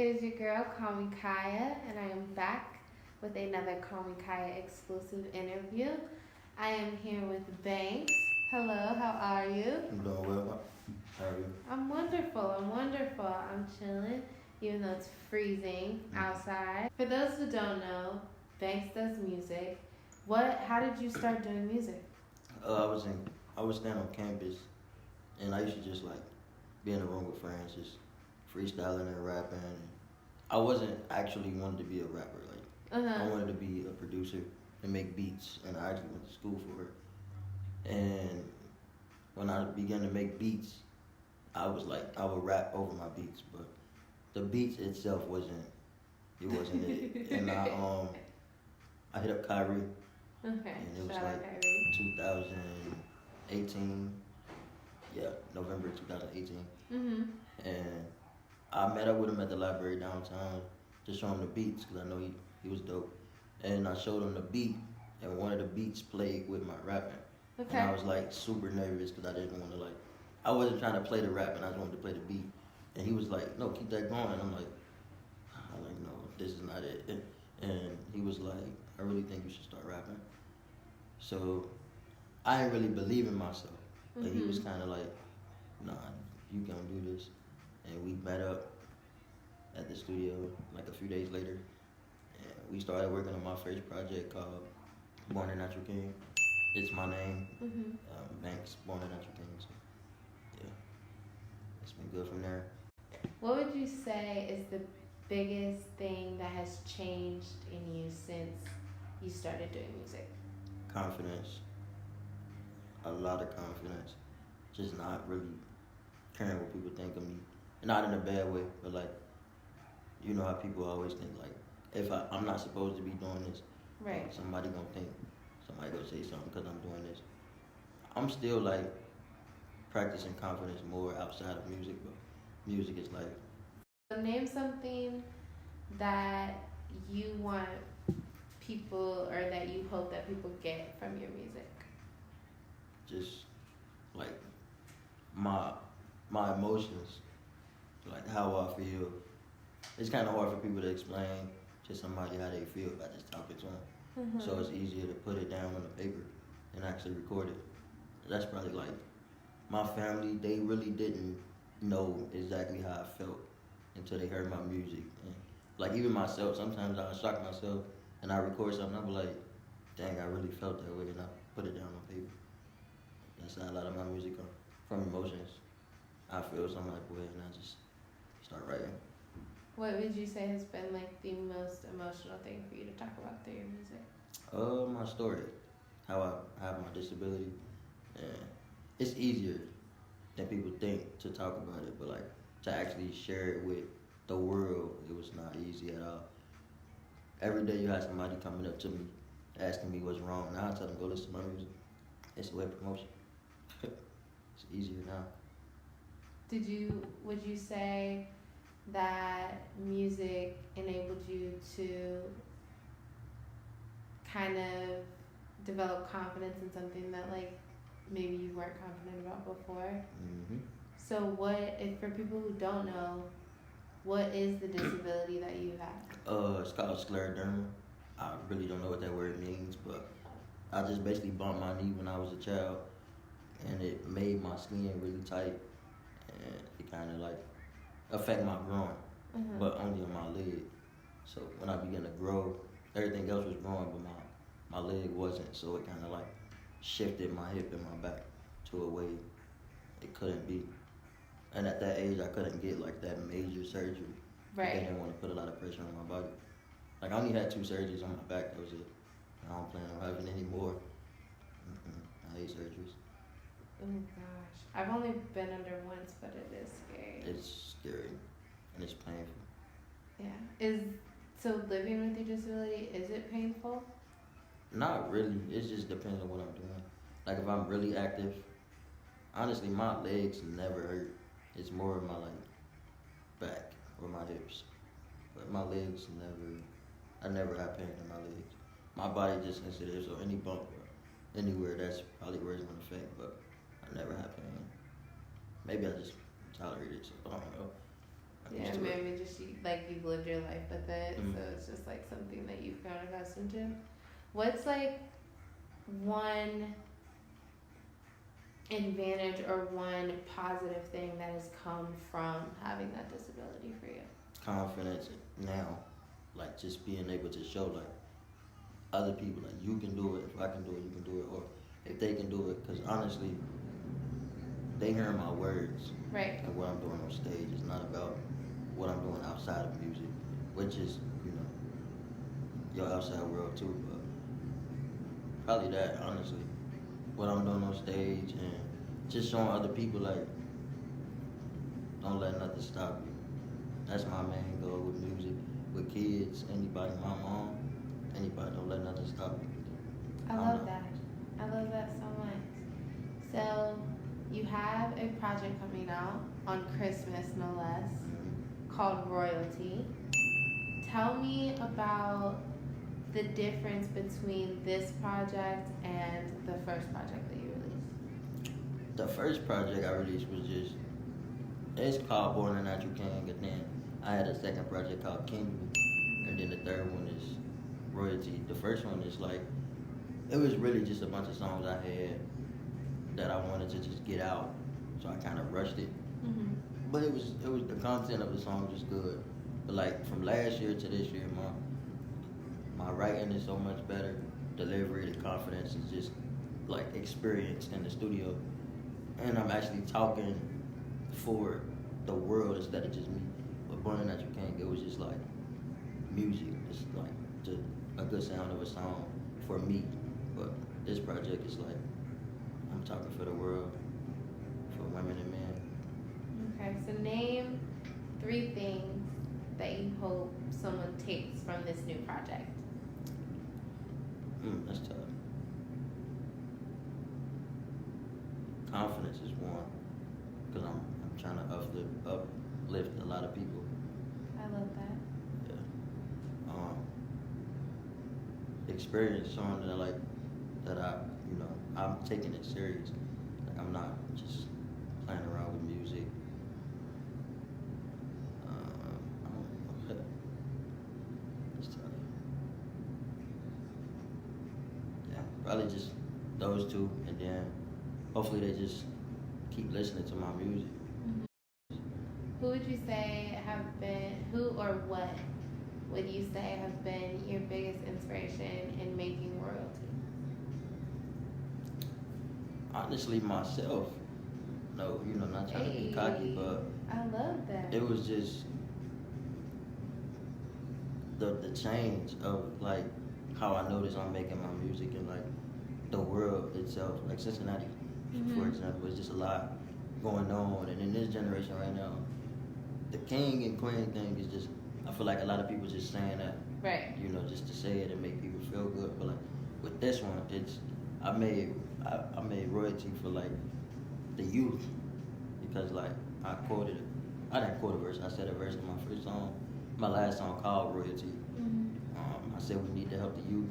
is your girl, CallmeKiah, and I am back with another CallmeKiah exclusive interview. I am here with Banks. Hello, how are you? I'm doing well. How are you? I'm wonderful. I'm chilling, even though it's freezing outside. For those who don't know, Banks does music. How did you start doing music? I was standing on campus, and I used to just like be in a room with friends, just freestyling and rapping. I wasn't actually wanted to be a rapper. I wanted to be a producer and make beats, and I actually went to school for it. And when I began to make beats, I would rap over my beats, but the beats itself wasn't it. And I hit up Kyrie, Okay, and it was shout out like Kyrie. 2018. Yeah, November 2018. Mm-hmm. And I met up with him at the library downtown to show him the beats because I know he was dope. And I showed him the beat, and one of the beats played with my rapping. Okay. And I was like super nervous because I didn't want to I wasn't trying to play the rap, and I just wanted to play the beat. And he was like, "No, keep that going." And I'm like, "No, this is not it." And he was like, "I really think you should start rapping." So I didn't really believe in myself, but he was kind of like, "Nah, you can do this." And we met up at the studio like a few days later, and we started working on my first project called Born a Natural King. It's my name, Banks, Born a Natural King. So, yeah, it's been good from there. What would you say is the biggest thing that has changed in you since you started doing music? Confidence, a lot of confidence. Just not really caring what people think of me, not in a bad way, but you know how people always think if I'm not supposed to be doing this, right? Somebody gonna say something because I'm doing this. I'm still practicing confidence more outside of music, but music is So name something that you want people, or that you hope that people get from your music. just like my emotions, like how I feel. It's kind of hard for people to explain to somebody how they feel about this topic to them. So it's easier to put it down on the paper and actually record it. That's probably my family. They really didn't know exactly how I felt until they heard my music. And even myself, sometimes I shock myself and I record something. I'll be like, "Dang, I really felt that way," and I put it down on paper. That's how a lot of my music comes from emotions. I feel some type of way, and I just start writing. What would you say has been the most emotional thing for you to talk about through your music? My story, how I have my disability, and it's easier than people think to talk about it, but to actually share it with the world, it was not easy at all. Every day you have somebody coming up to me, asking me what's wrong. Now I tell them, go listen to my music. It's a way of promotion. It's easier now. Would you say that music enabled you to kind of develop confidence in something that maybe you weren't confident about before? So if for people who don't know, what is the disability that you have? It's called scleroderma. I really don't know what that word means, but I just basically bumped my knee when I was a child, and it made my skin really tight, and it kind of affect my groin, but only on my leg. So when I began to grow, everything else was growing, but my leg wasn't. So it kind of shifted my hip and my back to a way it couldn't be. And at that age, I couldn't get that major surgery. Right. They didn't want to put a lot of pressure on my body. I only had 2 surgeries on my back. That was it. I don't plan on having any more. I hate surgeries. Oh gosh, I've only been under once, but it is scary. It's scary and it's painful. Yeah. So living with your disability, is it painful? Not really. It just depends on what I'm doing. If I'm really active, honestly, my legs never hurt. It's more of my back or my hips. But my legs I never have pain in my legs. My body just sensitive, so any bump or anywhere, that's probably where it's gonna affect. But I never have pain. Maybe I just tolerate it, so I don't know. Yeah, maybe just like you've lived your life with it, so it's just like something that you've grown accustomed to. What's like one advantage or one positive thing that has come from having that disability for you? Confidence now, like just being able to show like other people like you can do it. If I can do it, you can do it, or if they can do it. Because honestly, they hear my words, right? And what I'm doing on stage is not about what I'm doing outside of music, which is your outside world too. But probably that, honestly, what I'm doing on stage and just showing other people like don't let nothing stop you. That's my main goal with music, with kids, anybody, my mom, anybody. Don't let nothing stop you. I love that. I love that so much. So you have a project coming out on Christmas, no less, called Royalty. Tell me about the difference between this project and the first project that you released. The first project I released was just, it's called Born a Natural King, and then I had a second project called Kingdom, and then the third one is Royalty. The first one is like, it was really just a bunch of songs I had that I wanted to just get out, so I kind of rushed it. But it was the content of the song was good. But like from last year to this year, my writing is so much better. Delivery, the confidence is just like experience in the studio, and I'm actually talking for the world instead of just me. But Born a Natural King, it was just like music. It's like just a good sound of a song for me. But this project is like I'm talking for the world, for women and men. Okay, so name 3 things that you hope someone takes from this new project. That's tough. Confidence is one, because I'm trying to uplift a lot of people. I love that. Yeah. Experience showing that I'm taking it serious. Like I'm not just playing around with music. I don't know. It's tough. Yeah, probably just those 2, and then hopefully they just keep listening to my music. Who would you say who or what would you say have been your biggest inspiration in making Royalty? Honestly, myself. No, not trying to be cocky, but I love that. It was just the change of like how I noticed I'm making my music and like the world itself. Like Cincinnati, for example, is just a lot going on, and in this generation right now, the king and queen thing is just. I feel like a lot of people just saying that, right? Just to say it and make people feel good. But like with this one, I made Royalty for like the youth, because like I didn't quote a verse. I said a verse in my first song, my last song called Royalty. I said we need to help the youth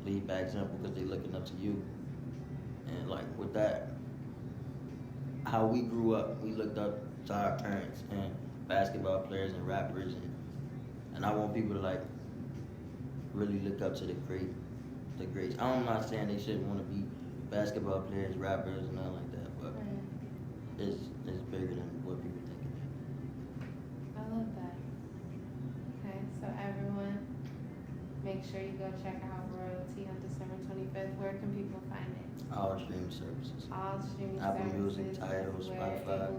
lead by example because they're looking up to you. And like with that, how we grew up, we looked up to our parents and basketball players and rappers, and I want people to like really look up to the greats. I'm not saying they shouldn't want to be basketball players, rappers, and nothing like that, but it's bigger than what people think it is. I love that. Okay, so everyone, make sure you go check out Royalty on December 25th. Where can people find it? All streaming services. All streaming Apple services. Music, Tidal, Spotify,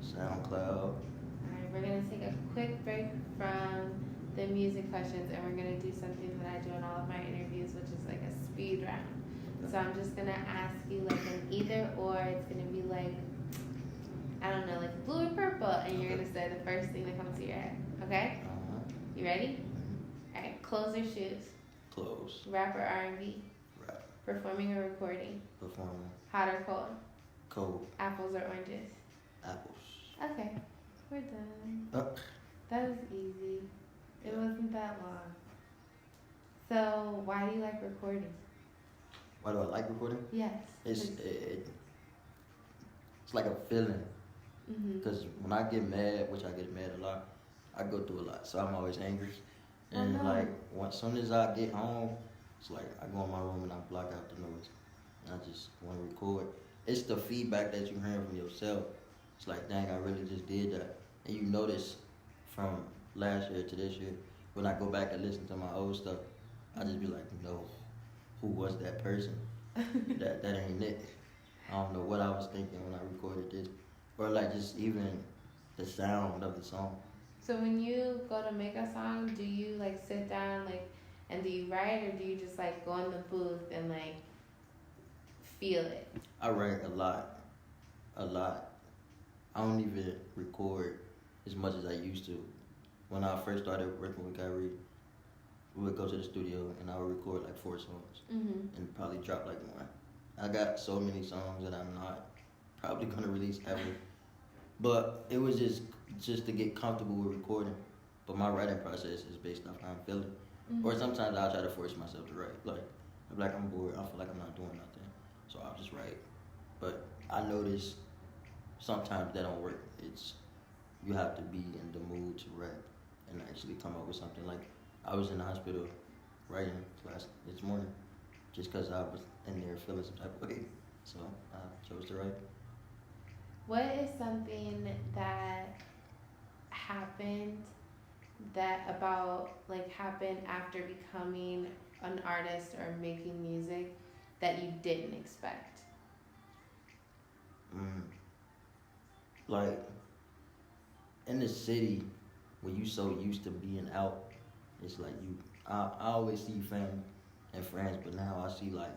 SoundCloud. Alright, we're going to take a quick break from the music questions, and we're going to do something that I do in all of my interviews, which is like a speed round. Okay. So I'm just going to ask you like an either or. It's going to be like, I don't know, like blue or purple, and you're going to say the first thing that comes to your head. Okay? You ready? Alright, clothes or shoes? Clothes. Rap or R&B? Rap. Performing or recording? Performing. Hot or cold? Cold. Apples or oranges? Apples. Okay, we're done. That was easy. It wasn't that long. So, why do you like recording? Why do I like recording? Yes. It's like a feeling. Because when I get mad, which I get mad a lot, I go through a lot. So I'm always angry. And like, as soon as I get home, it's like I go in my room and I block out the noise. And I just want to record. It's the feedback that you hear from yourself. It's like, dang, I really just did that. And you notice from last year to this year, when I go back and listen to my old stuff, I just be like, no, who was that person? that ain't it. I don't know what I was thinking when I recorded this. Or like just even the sound of the song. So when you go to make a song, do you like sit down like and do you write, or do you just like go in the booth and like feel it? I write a lot. I don't even record as much as I used to. When I first started working with Kyrie, we would go to the studio and I would record like 4 songs and probably drop like 1. I got so many songs that I'm not probably gonna release ever. But it was just to get comfortable with recording. But my writing process is based off how I'm feeling. Or sometimes I'll try to force myself to write. Like, I'm like, I'm bored. I feel like I'm not doing nothing. So I'll just write. But I notice sometimes that don't work. You have to be in the mood to rap and actually come up with something. Like, I was in the hospital writing class this morning just because I was in there feeling some type of way. So I chose to write. What is something that happened happened after becoming an artist or making music that you didn't expect? Like, in the city, when you so used to being out, it's like I always see family and friends, but now I see like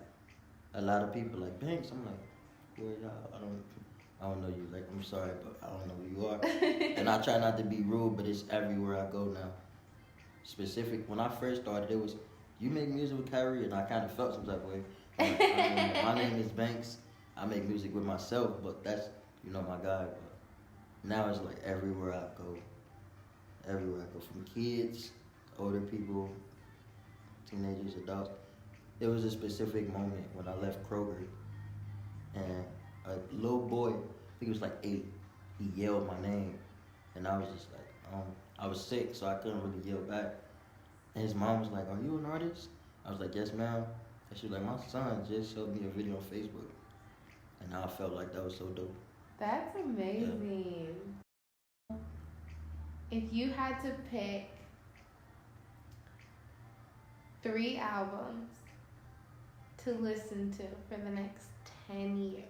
a lot of people like Banks. I'm like, where y'all? I don't know you. Like, I'm sorry, but I don't know who you are. And I try not to be rude, but it's everywhere I go now. When I first started, it was, you make music with Kyrie, and I kind of felt some type of way. Like, my name is Banks. I make music with myself, but that's, my guy. But now it's like everywhere I go. From kids, older people, teenagers, adults. There was a specific moment when I left Kroger, and a little boy, I think he was like 8, he yelled my name, and I was just like, I was sick, so I couldn't really yell back. And his mom was like, are you an artist? I was like, yes, ma'am. And she was like, my son just showed me a video on Facebook. And I felt like that was so dope. That's amazing. Yeah. If you had to pick 3 albums to listen to for the next 10 years,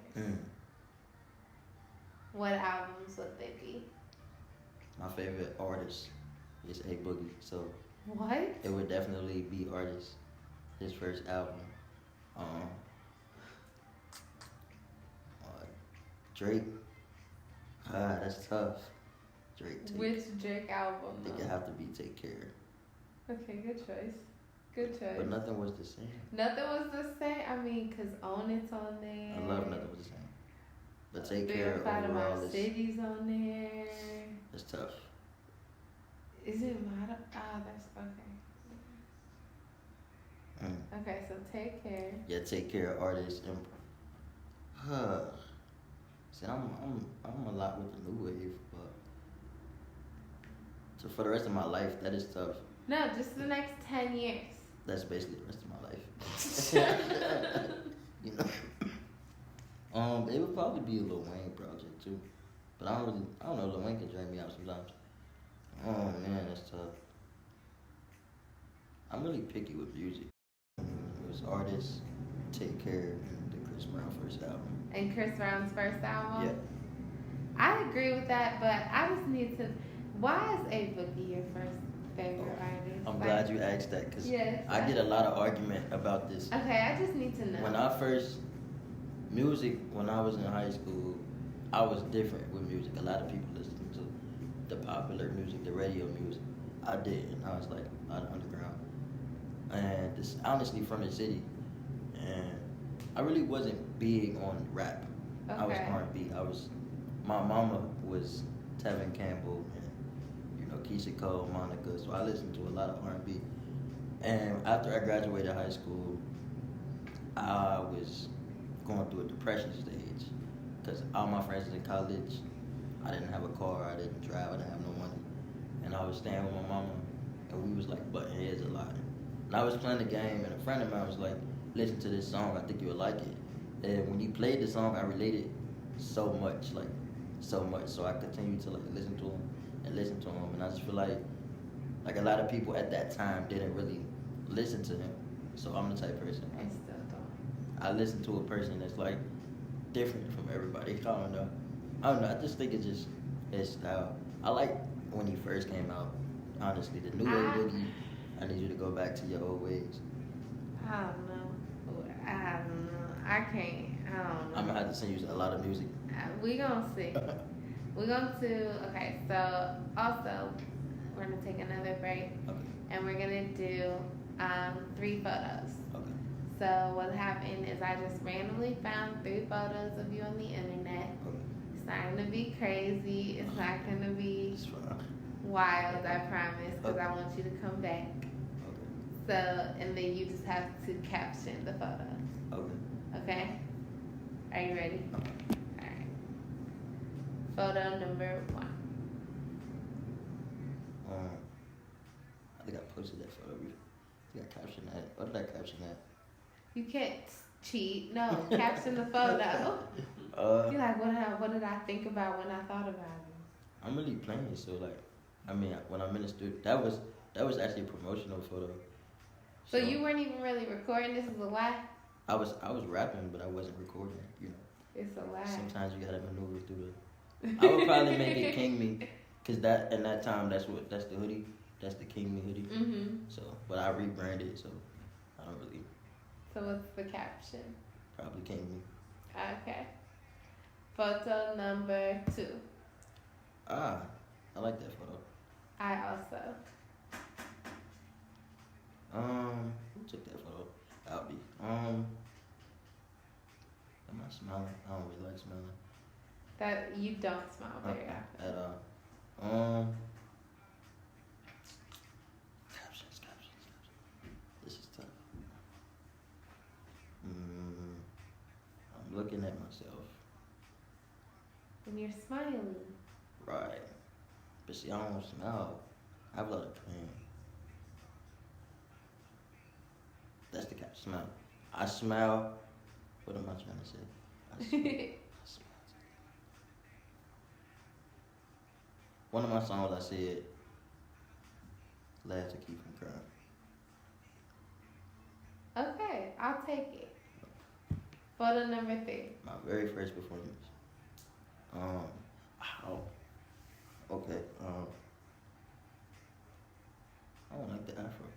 what albums would they be? My favorite artist is A Boogie, so what? It would definitely be Artist, his first album. Drake, that's tough. Which Drake album? I think it have to be Take Care. Okay, good choice. But Nothing Was the Same. Nothing Was the Same? I mean, because Own It's on there. I love Nothing Was the Same. But Take Care overall is... City's on there. It's tough. Is it Model? That's okay. Okay, so Take Care. Yeah, Take Care, Artist. See, I'm a lot with the new wave, but so for the rest of my life, that is tough. No, just the next 10 years. That's basically the rest of my life. It would probably be a Lil Wayne project too, but I don't know. Lil Wayne can drag me out sometimes. Oh man, that's tough. I'm really picky with music. It was Artist, Take Care, and the Chris Brown first album. And Chris Brown's first album? Yeah. I agree with that, but I just need to... Why is A Boogie your first favorite artist? I'm glad you asked that, because I get a lot of argument about this. Okay, I just need to know. When I was in high school, I was different with music. A lot of people listened to the popular music, the radio music. I didn't. I was like out of underground. And this, honestly, from the city. And I really wasn't big on rap. Okay. I was R&B. My mama was Tevin Campbell and, Keisha Cole, Monica. So I listened to a lot of R&B. And after I graduated high school, I was going through a depression stage because all my friends in college, I didn't have a car, I didn't drive, I didn't have no money. And I was staying with my mama, and we was like butting heads a lot. And I was playing the game, and a friend of mine was like, listen to this song, I think you'll like it. And when he played the song, I related so much, like, so much. So I continued to, like, listen to him. And I just feel like a lot of people at that time didn't really listen to him. So I'm the type of person. I still don't. I listen to a person that's, like, different from everybody. I don't know. I just think it's just his style. I like when he first came out, honestly. The new wave boogie, I need you to go back to your old ways. I don't know. I can't. I don't know. I'm gonna have to send you a lot of music. We gonna see. We're going to, okay, so also, we're gonna take another break. Okay. And we're gonna do 3 photos. Okay. So what happened is I just randomly found 3 photos of you on the internet. Okay. It's not gonna be crazy. It's not gonna be It's fine. wild, I promise, because Okay. I want you to come back. Okay. So, and then you just have to caption the photos. Okay. Okay? Are you ready? Okay. Alright. Photo number 1. I think I posted that photo. I think I captioned that. What did I caption that? You can't cheat. No, caption the photo. You're like, what did I think about when I thought about it? I'm really playing, so like, I mean, when I'm in the studio, that was actually a promotional photo. So you weren't even really recording. This is a lie. I was rapping, but I wasn't recording. You know. It's a lie. Sometimes you gotta maneuver through the. I would probably make it King Me, cause that in that time that's the hoodie, that's the King Me hoodie. Mhm. So, but I rebranded, so I don't really. So what's the caption? Probably King Me. Okay. Photo number 2. I like that photo. I also. Who took that photo? Albie. Am I smiling? I don't really like smiling. That you don't smile very often. At all. Captions. This is tough. I'm looking at myself. When you're smiling. Right. But see, I don't smile. I have a lot of pain. That's the cap. Smile. I smile. What am I trying to say? I smile. One of my songs I said, laugh to keep from crying. Okay, I'll take it. Photo number 3. My very first performance. Okay. I don't like the afro.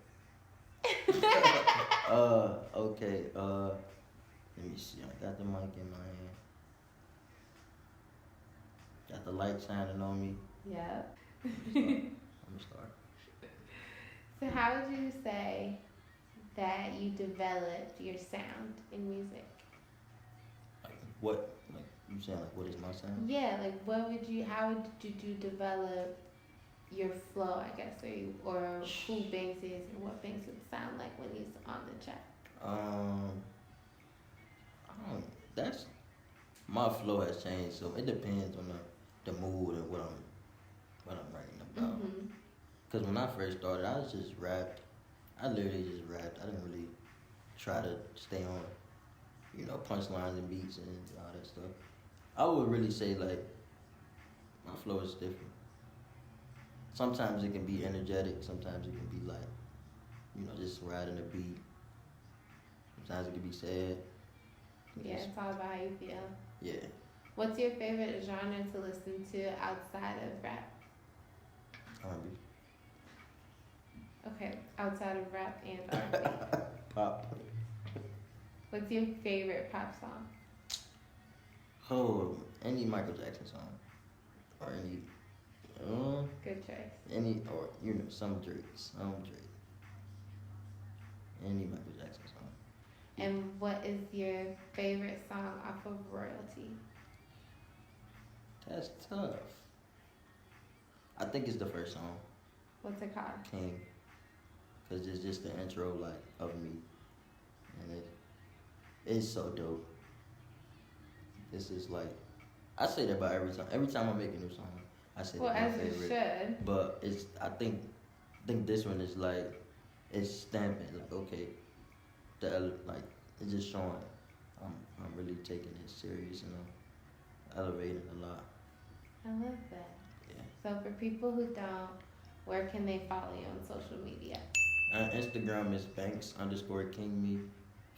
Okay. Let me see. I got the mic in my hand. Got the light shining on me. Yep. I'm gonna start. So how would you say that you developed your sound in music? Like what? Like you saying? Like what is my sound? Yeah, like how would you develop your flow, I guess, or who Banks is and what Banks would sound like when he's on the track? That's my flow has changed, so it depends on the mood and what I'm writing about. Mm-hmm. Cause when I first started, I was just rapped. I literally just rapped. I didn't really try to stay on, punchlines and beats and all that stuff. I would really say like my flow is different. Sometimes it can be energetic. Sometimes it can be like, just riding a beat. Sometimes it can be sad. Yeah, it's all about how you feel. Yeah. What's your favorite genre to listen to outside of rap? R&B. Okay, outside of rap and R&B. Pop. What's your favorite pop song? Oh, any Michael Jackson song, or any. Good choice. Any or some Drake. Any Michael Jackson song. And what is your favorite song off of Royalty? That's tough. I think it's the first song, What's it called? King, cause it's just the intro of me, and it's so dope. This is like, I say that about every time. Every time I make a new song, I say Well, that's my as you favorite. should. But it's I think this one is like it's stamping like okay, like it's just showing I'm really taking it serious and I'm elevating a lot. I love that. Yeah. So for people who don't, where can they follow you on social media? Instagram is Banks_King Me.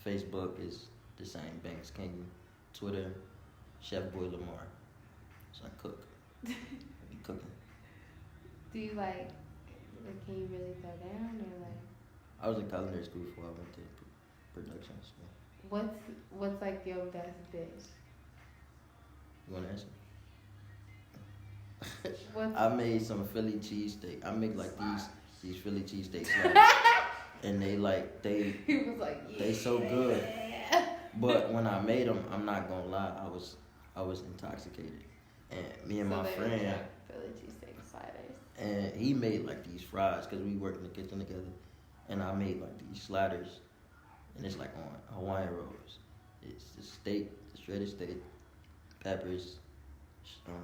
Facebook is the same Banks King Me. Twitter, Chef Boy Lamar. So I cook. I be cooking. Do you like, can you really throw down or like? I was in culinary school before I went to production school. What's like your best dish? You want to answer? What's I made some Philly cheesesteak. I make like these Philly cheesesteaks, and they he was like, yeah. they so good. But when I made them, I'm not gonna lie, I was intoxicated, and me and my friend, Philly cheesesteak sliders, and he made like these fries because we worked in the kitchen together, and I made like these sliders, and it's like on Hawaiian rolls. It's the steak, the shredded steak, peppers,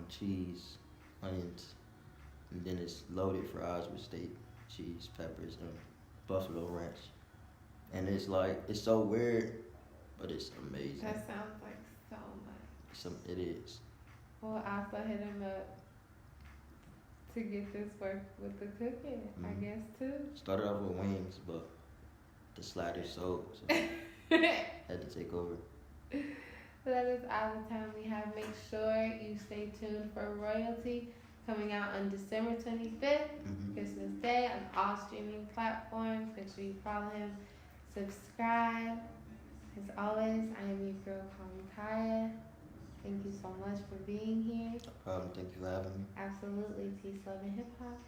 cheese, onions, and then it's loaded fries with steak, cheese, peppers, and buffalo ranch. And it's like it's so weird, but it's amazing. that sounds like so much. It is. Well, I also hit him up to get this work with the cooking, I guess too. Started off with wings, but the sliders sold, so had to take over. So that is all the time we have. Make sure you stay tuned for Royalty coming out on December 25th, Christmas Day, on all streaming platforms. Make sure you follow him, subscribe. As always, I am your girl, CallmeKiah. Thank you so much for being here. No problem. Thank you for having me. Absolutely. Peace, love, and hip hop.